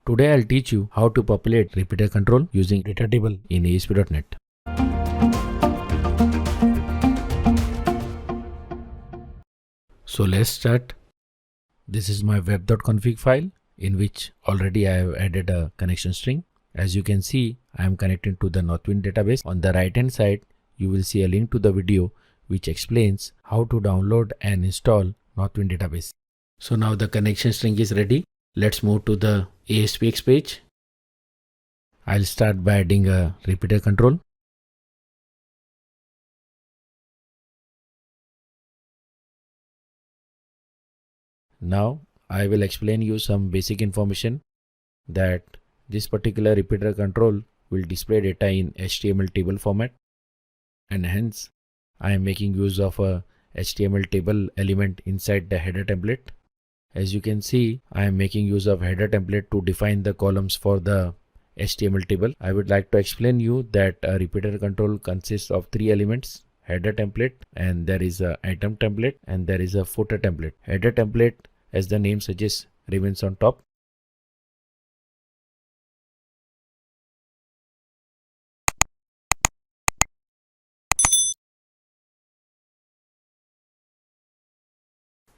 Today I'll teach you how to populate repeater control using DataTable in ASP.NET. So let's start. This is my web.config file in which already I have added a connection string. As you can see, I am connected to the Northwind database. On the right hand side, you will see a link to the video which explains how to download and install Northwind database. So now the connection string is ready. Let's move to the ASPX page. I'll start by adding a repeater control. Now I will explain you some basic information that this particular repeater control will display data in HTML table format, and hence I am making use of a HTML table element inside the header template. As you can see, I am making use of header template to define the columns for the HTML table. I would like to explain you that a repeater control consists of three elements: header template, and there is a item template, and there is a footer template. Header template, as the name suggests, remains on top.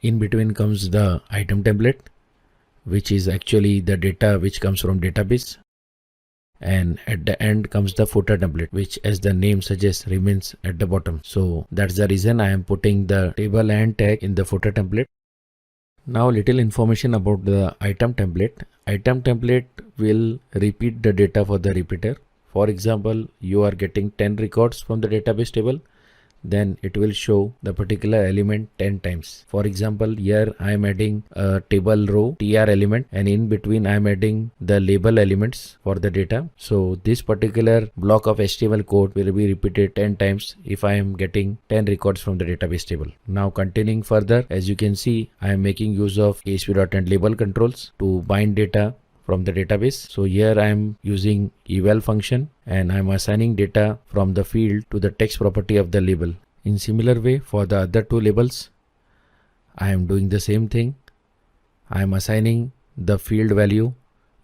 In between comes the item template, which is actually the data which comes from database. And at the end comes the footer template, which, as the name suggests, remains at the bottom. So that's the reason I am putting the table and tag in the footer template. Now little information about the item template. Item template will repeat the data for the repeater. For example, you are getting 10 records from the database table, then it will show the particular element 10 times. For example, here I am adding a table row tr element, and in between I am adding the label elements for the data. So this particular block of HTML code will be repeated 10 times if I am getting 10 records from the database table. Now continuing further, as you can see, I am making use of ASP.NET label controls to bind data from the database. So here I am using eval function, and I am assigning data from the field to the text property of the label. In similar way, for the other two labels, I am doing the same thing. I am assigning the field value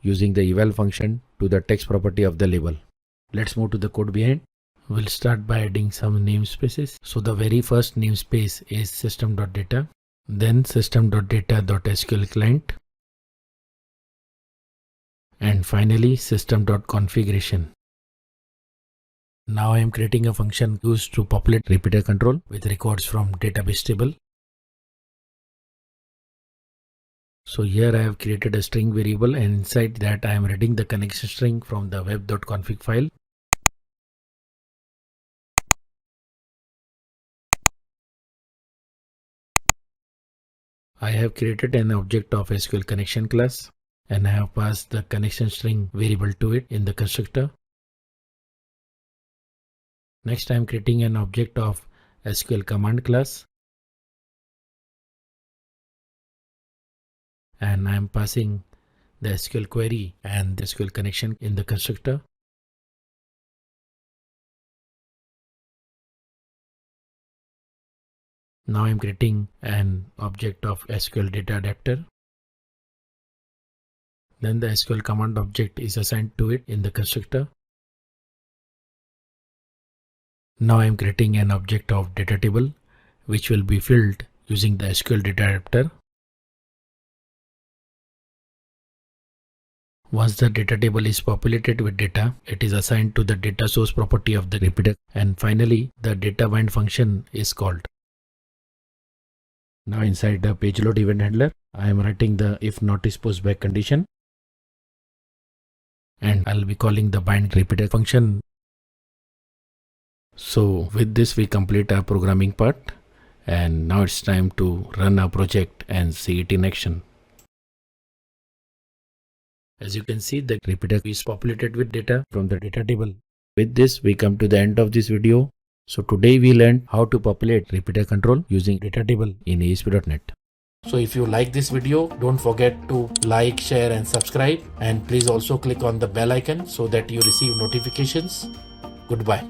using the eval function to the text property of the label. Let's move to the code behind. We'll start by adding some namespaces. So the very first namespace is system.data, then system.data.sql client, and finally system.configuration. Now I am creating a function used to populate repeater control with records from database table. So here I have created a string variable, and inside that I am reading the connection string from the web.config file. I have created an object of SQL connection class, and I have passed the connection string variable to it in the constructor. Next, I am creating an object of SQL command class, and I am passing the SQL query and the SQL connection in the constructor. Now I am creating an object of SQL data adapter. Then the SQL command object is assigned to it in the constructor. Now I am creating an object of DataTable, which will be filled using the SQL data adapter. Once the data table is populated with data, it is assigned to the data source property of the repeater, and finally the data bind function is called. Now inside the page load event handler, I am writing the if notice postback condition, and I'll be calling the bind repeater function. So with this we complete our programming part, and now it's time to run our project and see it in action. As you can see, the repeater is populated with data from the data table. With this we come to the end of this video. So today we learned how to populate repeater control using DataTable in ASP.NET. So if you like this video, don't forget to like, share and subscribe, and please also click on the bell icon so that you receive notifications. Goodbye.